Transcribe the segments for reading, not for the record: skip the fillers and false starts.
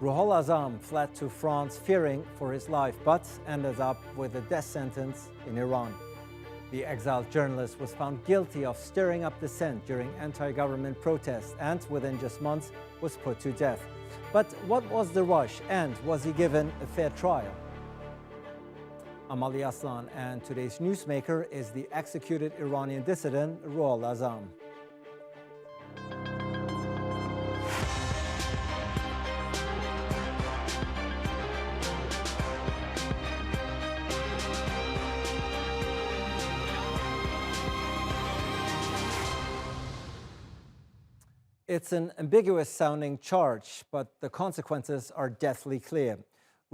Ruhollah Zam fled to France fearing for his life, but ended up with a death sentence in Iran. The exiled journalist was found guilty of stirring up dissent during anti-government protests and within just months was put to death. But what was the rush, and was he given a fair trial? I'm Ali Aslan, and today's newsmaker is the executed Iranian dissident Ruhollah Zam. It's an ambiguous-sounding charge, but the consequences are deathly clear.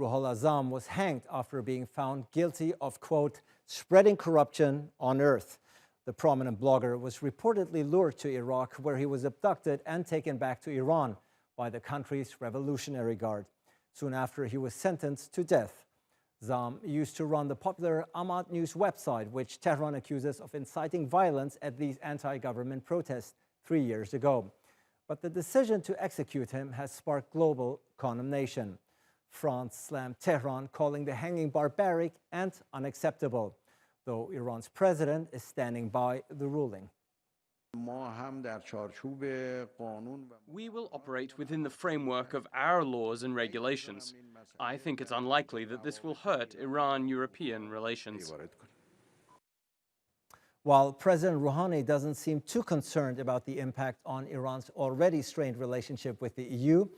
Ruhollah Zam was hanged after being found guilty of, quote, spreading corruption on earth. The prominent blogger was reportedly lured to Iraq, where he was abducted and taken back to Iran by the country's Revolutionary Guard. Soon after, he was sentenced to death. Zam used to run the popular Ahmad News website, which Tehran accuses of inciting violence at these anti-government protests 3 years ago. But the decision to execute him has sparked global condemnation. France slammed Tehran, calling the hanging barbaric and unacceptable, though Iran's president is standing by the ruling. We will operate within the framework of our laws and regulations. I think it's unlikely that this will hurt Iran-European relations. While President Rouhani doesn't seem too concerned about the impact on Iran's already strained relationship with the EU,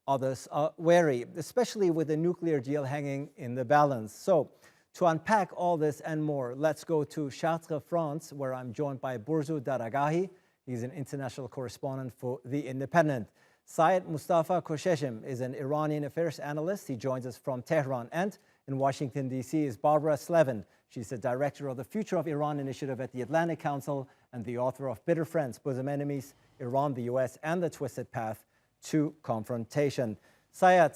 others are wary, especially with the nuclear deal hanging in the balance. So, to unpack all this and more, let's go to Chartres, France, where I'm joined by Borzou Daragahi. He's an international correspondent for The Independent. Seyed Mostafa Khoshcheshm is an Iranian affairs analyst. He joins us from Tehran. And in Washington, D.C. is Barbara Slavin. She's the director of the Future of Iran initiative at the Atlantic Council and the author of Bitter Friends, Bosom Enemies, Iran, the U.S., and the Twisted Path to Confrontation. Seyed,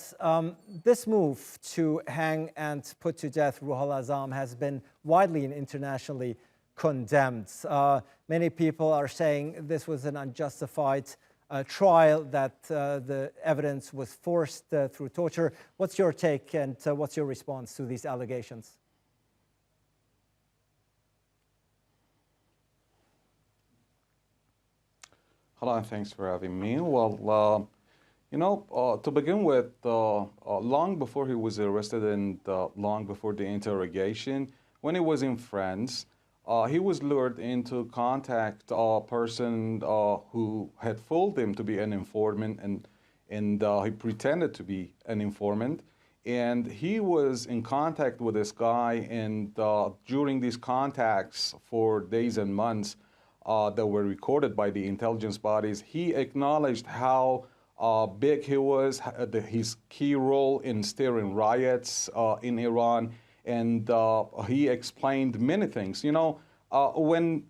this move to hang and put to death Ruhollah Zam has been widely and internationally condemned. Many people are saying this was an unjustified trial, that the evidence was forced through torture. What's your take and what's your response to these allegations? Hello, and thanks for having me. Well, to begin with, long before he was arrested and long before the interrogation, when he was in France, he was lured into contact a person who had fooled him to be an informant, and he pretended to be an informant. And he was in contact with this guy, and during these contacts for days and months that were recorded by the intelligence bodies, he acknowledged how big he was, his key role in steering riots in Iran, and he explained many things. When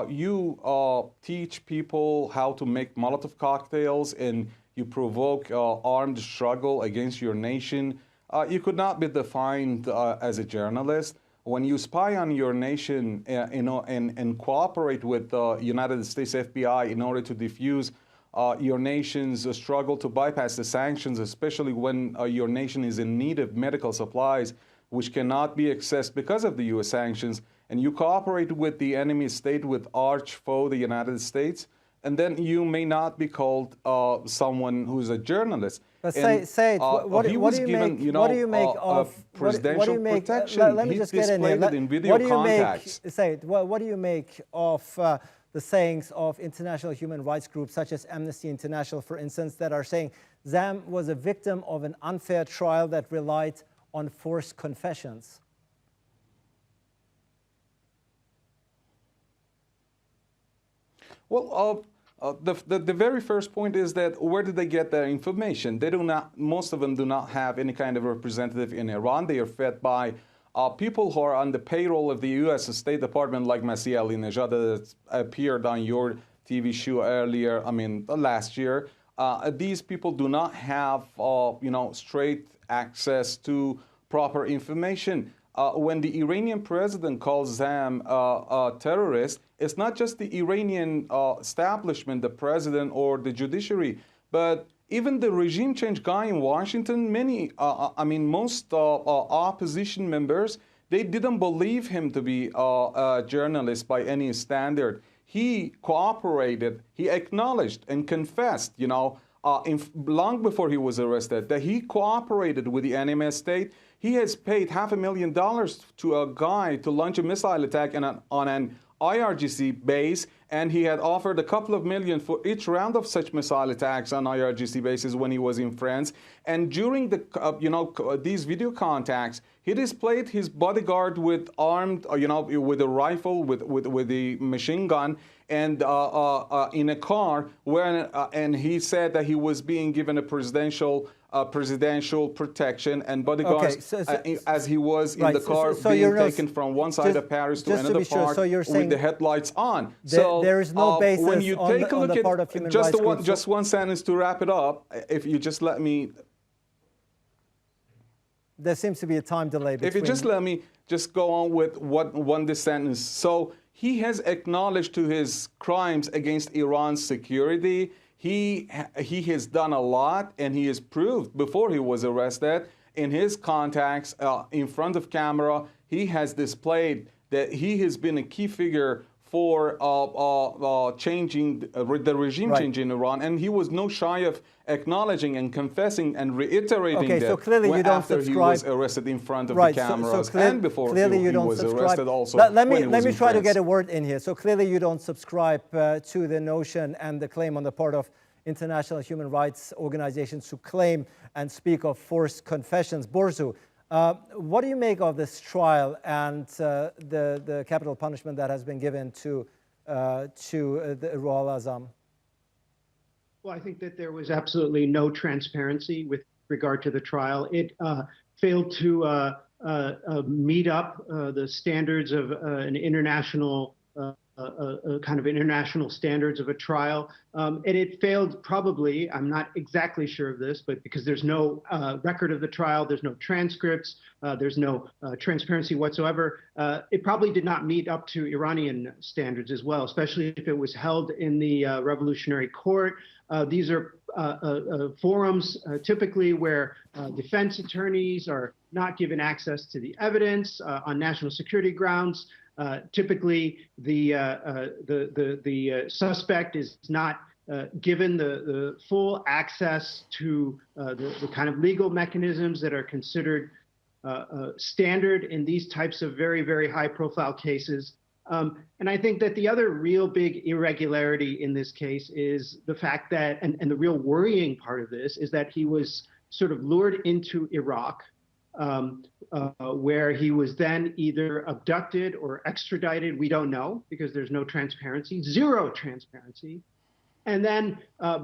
you teach people how to make Molotov cocktails and you provoke armed struggle against your nation, you could not be defined as a journalist. When you spy on your nation, and cooperate with the United States FBI in order to defuse your nation's struggle to bypass the sanctions, especially when your nation is in need of medical supplies, which cannot be accessed because of the U.S. sanctions, and you cooperate with the enemy state, with arch foe, the United States, and then you may not be called someone who's a journalist. But Seyed, what do you make of presidential protection? Let me just get in here. What do you make of the sayings of international human rights groups such as Amnesty International, for instance, that are saying Zam was a victim of an unfair trial that relied on forced confessions? Well, the very first point is that where did they get their information? They do not, most of them do not have any kind of representative in Iran. They are fed by people who are on the payroll of the U.S. State Department, like Masih Ali-Nejad, that appeared on your TV show earlier, last year. These people do not have, straight access to proper information. When the Iranian president calls Zam a terrorist, it's not just the Iranian establishment, the president or the judiciary, but even the regime change guy in Washington, most opposition members, they didn't believe him to be a journalist by any standard. He cooperated, he acknowledged and confessed, long before he was arrested, that he cooperated with the NMS state. He has paid $500,000 to a guy to launch a missile attack on an IRGC base, and he had offered a couple of million for each round of such missile attacks on IRGC bases when he was in France. And during these video contacts, he displayed his bodyguard with armed, with a rifle, with the machine gun, and in a car, and he said that he was being given a presidential protection and bodyguards as he was in the car being taken from one side of Paris to another part with the headlights on. There is no basis when you take a look the part of human rights groups. Just one sentence to wrap it up, if you just let me. There seems to be a time delay between. If you just let me just go on with this sentence. So he has acknowledged to his crimes against Iran's security. He has done a lot, and he has proved before he was arrested in his contacts in front of camera. He has displayed that he has been a key figure for changing the regime change in Iran, and he was no shy of acknowledging and confessing and reiterating that so clearly you don't after subscribe. He was arrested in front of the cameras and before clearly he you don't was subscribe. arrested also. Let me try to France. get a word in here. So clearly you don't subscribe to the notion and the claim on the part of international human rights organizations who claim and speak of forced confessions. Borzou, what do you make of this trial and the capital punishment that has been given to the Ruhollah Zam? Well, I think that there was absolutely no transparency with regard to the trial. It failed to meet up the standards of an international kind of international standards of a trial. And it failed probably, I'm not exactly sure of this, but because there's no record of the trial, there's no transcripts, there's no transparency whatsoever, it probably did not meet up to Iranian standards as well, especially if it was held in the Revolutionary Court. These are forums typically where defense attorneys are not given access to the evidence on national security grounds. Typically, the suspect is not given the full access to the kind of legal mechanisms that are considered standard in these types of very, very high-profile cases. And I think that the other real big irregularity in this case is the fact that, and the real worrying part of this, is that he was sort of lured into Iraq, where he was then either abducted or extradited. We don't know because there's no transparency, zero transparency, and then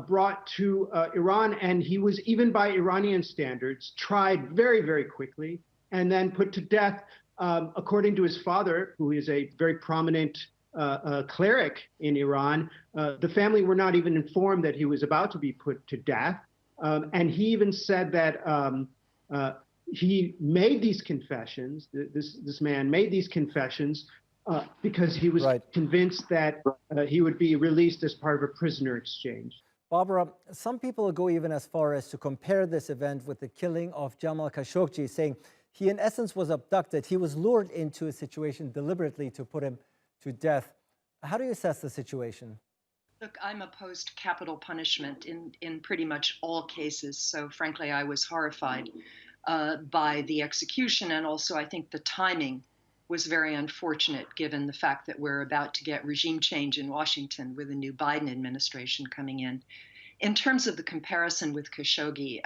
brought to Iran. And he was, even by Iranian standards, tried very, very quickly and then put to death, according to his father, who is a very prominent cleric in Iran. The family were not even informed that he was about to be put to death. And he even said that he made these confessions, this man made these confessions because he was convinced that he would be released as part of a prisoner exchange. Barbara, some people go even as far as to compare this event with the killing of Jamal Khashoggi, saying he in essence was abducted. He was lured into a situation deliberately to put him to death. How do you assess the situation? Look, I'm opposed to capital punishment in pretty much all cases. So frankly, I was horrified by the execution. And also, I think the timing was very unfortunate, given the fact that we're about to get regime change in Washington with a new Biden administration coming in. In terms of the comparison with Khashoggi,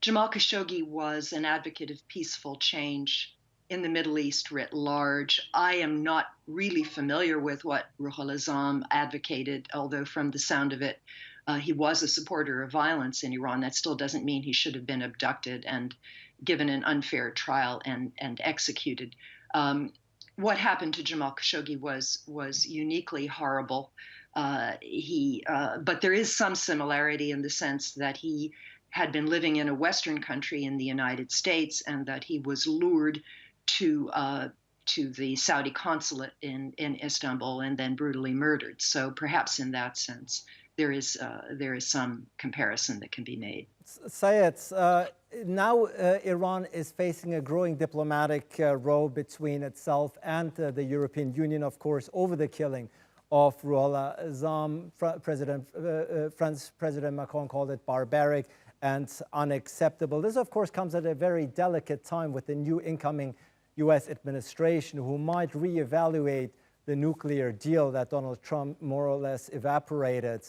Jamal Khashoggi was an advocate of peaceful change in the Middle East writ large. I am not really familiar with what Ruhollah Zam advocated, although from the sound of it, he was a supporter of violence in Iran. That still doesn't mean he should have been abducted and given an unfair trial and executed. What happened to Jamal Khashoggi was uniquely horrible. But there is some similarity in the sense that he had been living in a Western country in the United States, and that he was lured to the Saudi consulate in Istanbul and then brutally murdered. So perhaps in that sense, there is some comparison that can be made. Seyed, now Iran is facing a growing diplomatic row between itself and the European Union, of course, over the killing of Ruhollah Zam. French President Macron called it barbaric and unacceptable. This, of course, comes at a very delicate time with the new incoming U.S. administration, who might reevaluate the nuclear deal that Donald Trump more or less evaporated.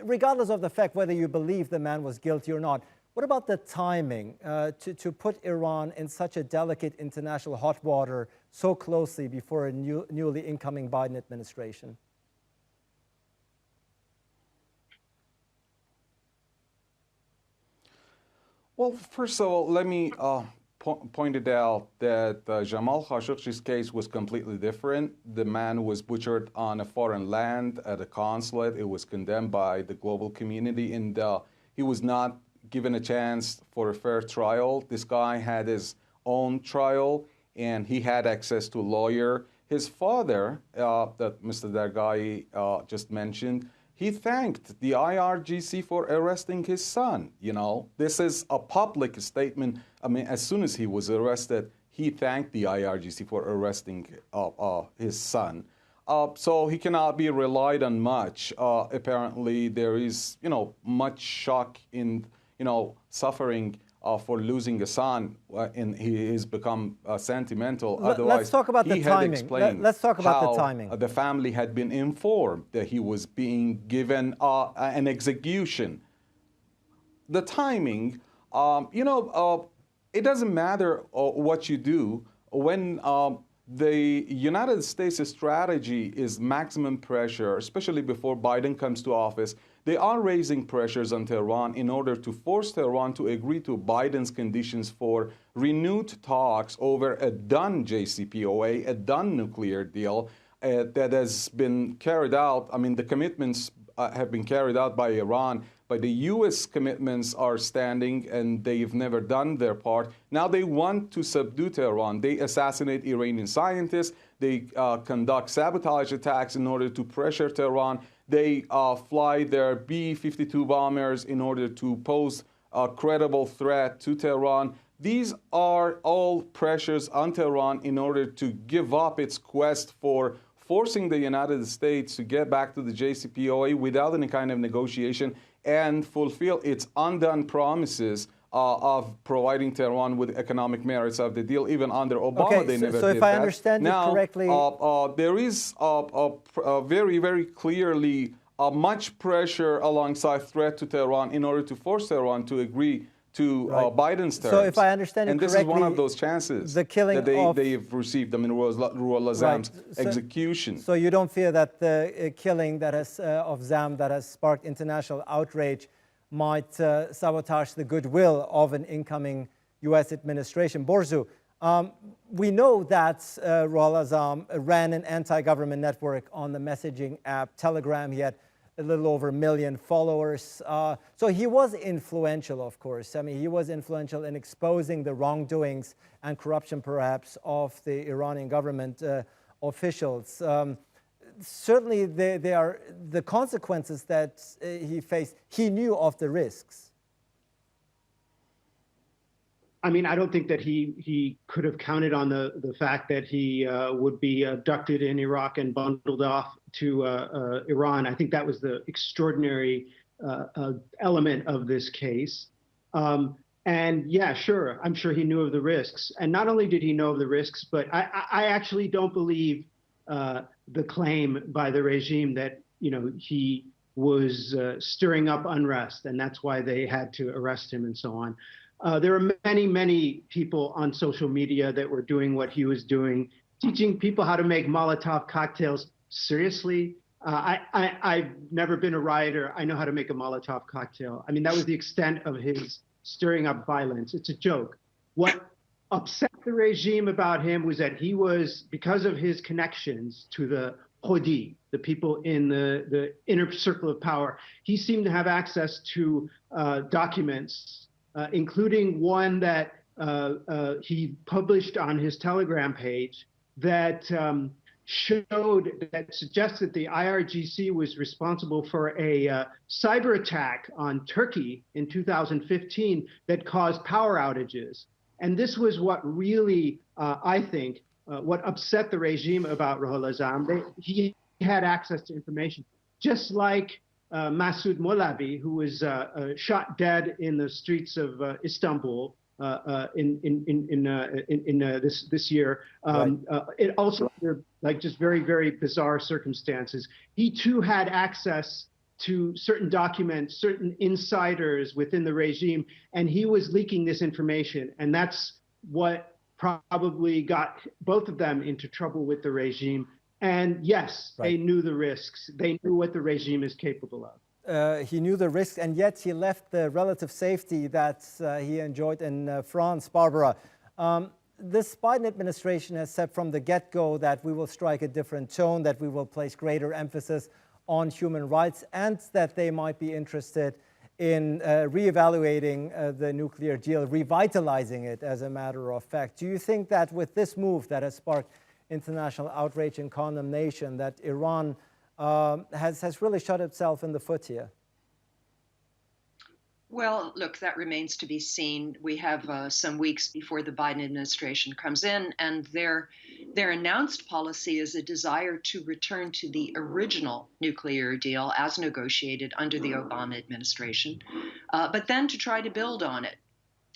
Regardless of the fact whether you believe the man was guilty or not, what about the timing to put Iran in such a delicate international hot water so closely before a newly incoming Biden administration? Well, first of all, let me point it out that Jamal Khashoggi's case was completely different. The man was butchered on a foreign land at a consulate. It was condemned by the global community, and he was not given a chance for a fair trial. This guy had his own trial, and he had access to a lawyer. His father, that Mr. Daragahi just mentioned, he thanked the IRGC for arresting his son. You know, this is a public statement. I mean, as soon as he was arrested, he thanked the IRGC for arresting his son. So he cannot be relied on much. Apparently, there is, much shock in, suffering for losing a son, and he has become sentimental. Otherwise, let's talk about the timing. Let's talk about the timing. The family had been informed that he was being given an execution. The timing, it doesn't matter what you do when the United States' strategy is maximum pressure, especially before Biden comes to office. They are raising pressures on Tehran in order to force Tehran to agree to Biden's conditions for renewed talks over a done JCPOA, a done nuclear deal that has been carried out. I mean, the commitments have been carried out by Iran, but the U.S. commitments are standing, and they've never done their part. Now they want to subdue Tehran. They assassinate Iranian scientists. They conduct sabotage attacks in order to pressure Tehran. They fly their B-52 bombers in order to pose a credible threat to Tehran. These are all pressures on Tehran in order to give up its quest for forcing the United States to get back to the JCPOA without any kind of negotiation and fulfill its undone promises of providing Tehran with economic merits of the deal. Even under Obama, they never did that. So if I understand you correctly... there is very, very clearly much pressure alongside threat to Tehran in order to force Tehran to agree to Biden's terms. So if I understand you correctly... And this is one of those chances the killing that they've received. I mean, Ruhollah Zam's execution. So you don't fear that the killing that has, of Zam that has sparked international outrage might sabotage the goodwill of an incoming U.S. administration. Borzou, we know that Ruhollah Zam ran an anti-government network on the messaging app Telegram. He had a little over 1 million followers. So he was influential, of course. I mean, he was influential in exposing the wrongdoings and corruption, perhaps, of the Iranian government officials. Certainly, there are the consequences that he faced. He knew of the risks. I mean, I don't think that he could have counted on the fact that he would be abducted in Iraq and bundled off to Iran. I think that was the extraordinary element of this case. And yeah, sure, I'm sure he knew of the risks. And not only did he know of the risks, but I actually don't believe the claim by the regime that, he was stirring up unrest, and that's why they had to arrest him and so on. There are many, many people on social media that were doing what he was doing, teaching people how to make Molotov cocktails. Seriously? I've never been a rioter. I know how to make a Molotov cocktail. I mean, that was the extent of his stirring up violence. It's a joke. What upset the regime about him was that he was, because of his connections to the Hodi, the people in the inner circle of power, he seemed to have access to documents, including one that he published on his Telegram page that showed that suggests that the IRGC was responsible for a cyber attack on Turkey in 2015 that caused power outages. And this was what really, I think, what upset the regime about Ruhollah Zam. He had access to information, just like Masoud Molavi, who was shot dead in the streets of Istanbul this year. It also under like just very, very bizarre circumstances. He too had access to certain documents, certain insiders within the regime, and he was leaking this information. And that's what probably got both of them into trouble with the regime. And yes, they knew the risks. They knew what the regime is capable of. He knew the risks, and yet he left the relative safety that he enjoyed in France. Barbara, this Biden administration has said from the get-go that we will strike a different tone, that we will place greater emphasis on human rights, and that they might be interested in reevaluating the nuclear deal, revitalizing it as a matter of fact. Do you think that with this move that has sparked international outrage and condemnation, that Iran has really shot itself in the foot here? Well, look, that remains to be seen. We have some weeks before the Biden administration comes in, and their announced policy is a desire to return to the original nuclear deal as negotiated under the Obama administration, but then to try to build on it.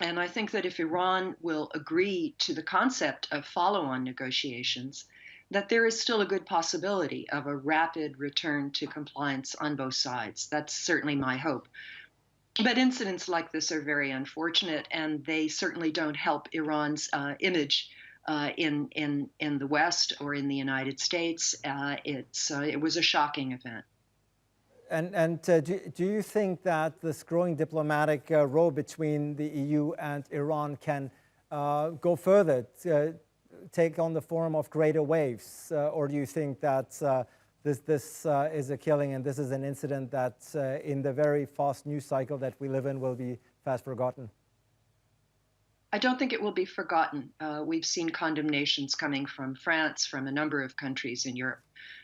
And I think that if Iran will agree to the concept of follow-on negotiations, that there is still a good possibility of a rapid return to compliance on both sides. That's certainly my hope. But incidents like this are very unfortunate, and they certainly don't help Iran's image in the West or in the United States. It was a shocking event. And do you think that this growing diplomatic row between the EU and Iran can go further, take on the form of greater waves? Or do you think that this is a killing and this is an incident that in the very fast news cycle that we live in will be fast forgotten? I don't think it will be forgotten. We've seen condemnations coming from France, from a number of countries in Europe.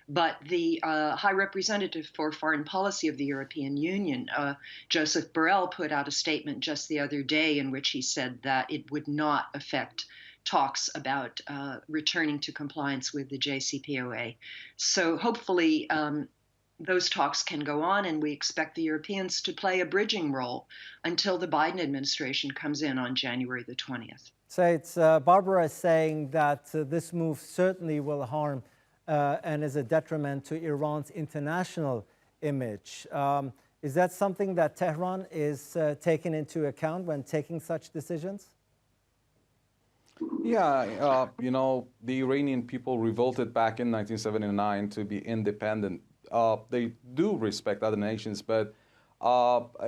But the High Representative for Foreign Policy of the European Union, Joseph Borrell, put out a statement just the other day in which he said that it would not affect talks about returning to compliance with the JCPOA. So hopefully those talks can go on, and we expect the Europeans to play a bridging role until the Biden administration comes in on January the 20th. Seyed, Barbara is saying that this move certainly will harm and is a detriment to Iran's international image. Is that something that Tehran is taking into account when taking such decisions? Yeah, you know, the Iranian people revolted back in 1979 to be independent. They do respect other nations, but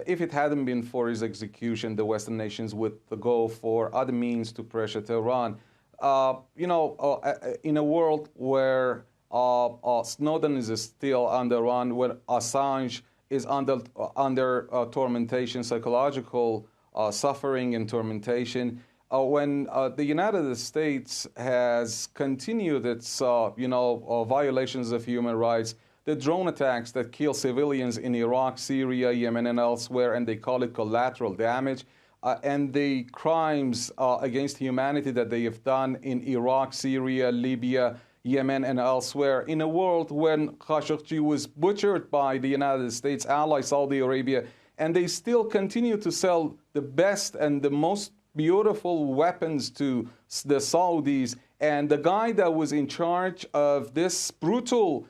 if it hadn't been for his execution, the Western nations would go for other means to pressure Tehran. You know, in a world where Snowden is still under run, where Assange is under tormentation, psychological suffering and tormentation, when the United States has continued its, violations of human rights, the drone attacks that kill civilians in Iraq, Syria, Yemen, and elsewhere, and they call it collateral damage, and the crimes against humanity that they have done in Iraq, Syria, Libya, Yemen, and elsewhere, in a world when Khashoggi was butchered by the United States ally, Saudi Arabia, and they still continue to sell the best and the most beautiful weapons to the Saudis. And the guy that was in charge of this brutal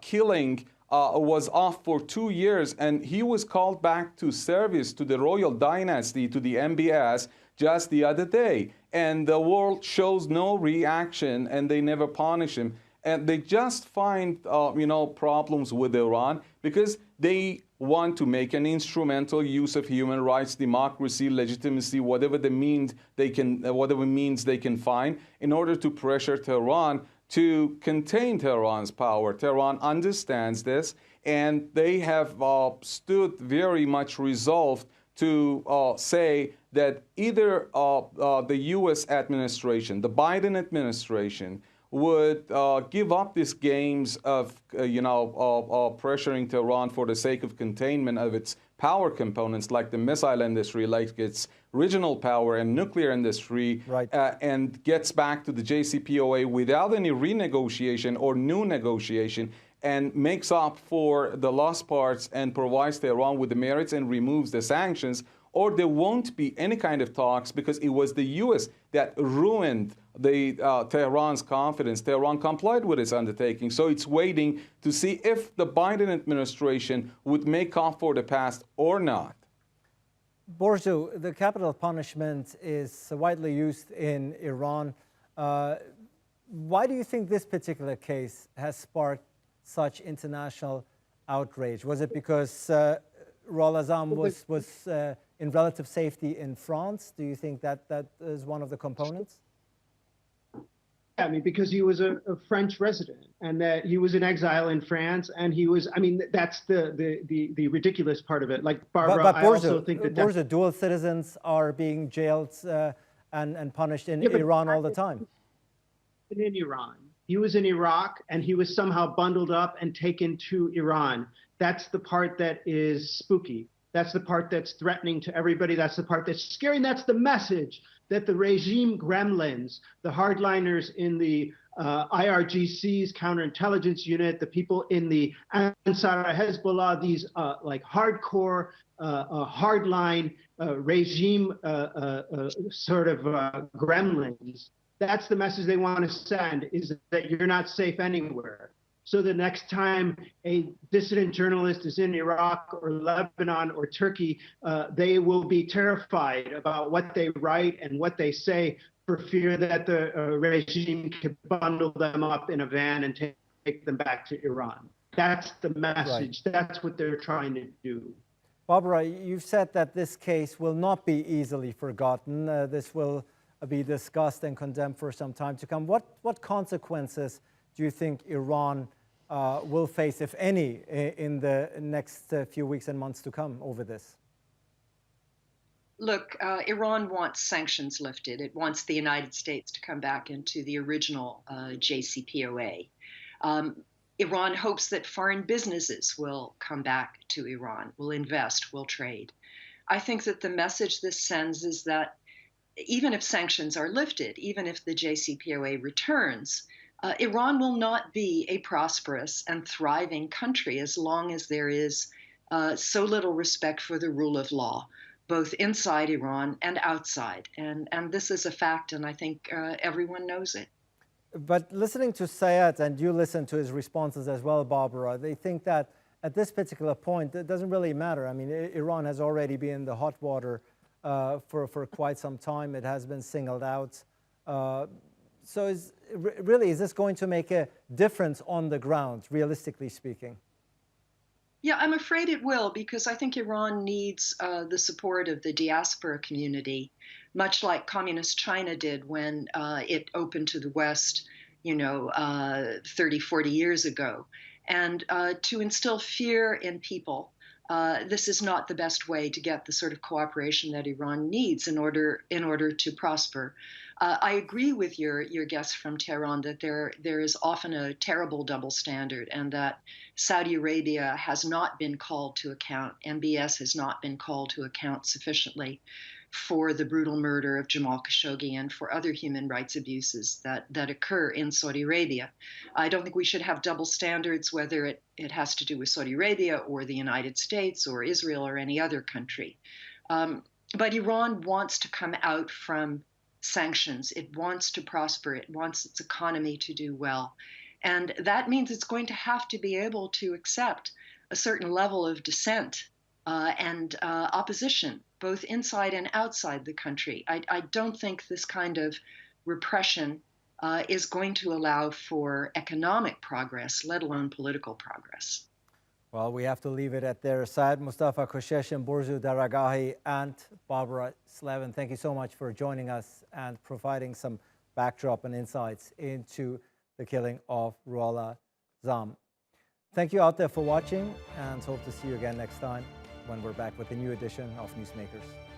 killing was off for 2 years, and he was called back to service to the royal dynasty, to the MBS, just the other day. And the world shows no reaction, and they never punish him. And they just find, problems with Iran because they want to make an instrumental use of human rights, democracy, legitimacy, whatever means they can find, in order to pressure Tehran to contain Tehran's power. Tehran understands this, and they have stood very much resolved to say that either the U.S. administration, the Biden administration, would give up these games of, pressuring Tehran for the sake of containment of its power components, like the missile industry, like its regional power and nuclear industry, right. And gets back to the JCPOA without any renegotiation or new negotiation, and makes up for the lost parts and provides Tehran with the merits and removes the sanctions, or there won't be any kind of talks, because it was the U.S. that ruined Tehran's confidence. Tehran complied with its undertaking, so it's waiting to see if the Biden administration would make up for the past or not. Borzou, the capital punishment is widely used in Iran. Why do you think this particular case has sparked such international outrage? Was it because Ruhollah Zam was in relative safety in France? Do you think that is one of the components? I mean, because he was a French resident, and that he was in exile in France, and he was, I mean, that's the ridiculous part of it. Like, Barbara, but I also think that Borzou, dual citizens are being jailed and punished in Iran all the time. In Iran. He was in Iraq, and he was somehow bundled up and taken to Iran. That's the part that is spooky. That's the part that's threatening to everybody. That's the part that's scary. And that's the message that the regime gremlins, the hardliners in the IRGC's counterintelligence unit, the people in the Ansar Hezbollah, these like hardcore, hardline regime sort of gremlins. That's the message they want to send, is that you're not safe anywhere. So the next time a dissident journalist is in Iraq or Lebanon or Turkey, they will be terrified about what they write and what they say, for fear that the regime could bundle them up in a van and take them back to Iran. That's the message. Right. That's what they're trying to do. Barbara, you've said that this case will not be easily forgotten. This will be discussed and condemned for some time to come. What consequences do you think Iran will face, if any, in the next few weeks and months to come over this? Look, Iran wants sanctions lifted. It wants the United States to come back into the original JCPOA. Iran hopes that foreign businesses will come back to Iran, will invest, will trade. I think that the message this sends is that even if sanctions are lifted, even if the JCPOA returns, Iran will not be a prosperous and thriving country as long as there is so little respect for the rule of law, both inside Iran and outside. And this is a fact, and I think everyone knows it. But listening to Seyed, and you listen to his responses as well, Barbara, they think that at this particular point, it doesn't really matter. I mean, Iran has already been in the hot water for quite some time. It has been singled out. So is this going to make a difference on the ground, realistically speaking? Yeah, I'm afraid it will, because I think Iran needs the support of the diaspora community, much like communist China did when it opened to the West, 30, 40 years ago. And to instill fear in people, this is not the best way to get the sort of cooperation that Iran needs in order to prosper. I agree with your guest from Tehran that there is often a terrible double standard, and that Saudi Arabia has not been called to account, MBS has not been called to account sufficiently for the brutal murder of Jamal Khashoggi and for other human rights abuses that occur in Saudi Arabia. I don't think we should have double standards, whether it has to do with Saudi Arabia or the United States or Israel or any other country. But Iran wants to come out from sanctions. It wants to prosper. It wants its economy to do well. And that means it's going to have to be able to accept a certain level of dissent and opposition, both inside and outside the country. I don't think this kind of repression is going to allow for economic progress, let alone political progress. Well, we have to leave it at there. Seyed, Mostafa, Khoshcheshm, Borzou Daragahi, and Barbara Slavin, thank you so much for joining us and providing some backdrop and insights into the killing of Ruhollah Zam. Thank you out there for watching, and hope to see you again next time when we're back with a new edition of Newsmakers.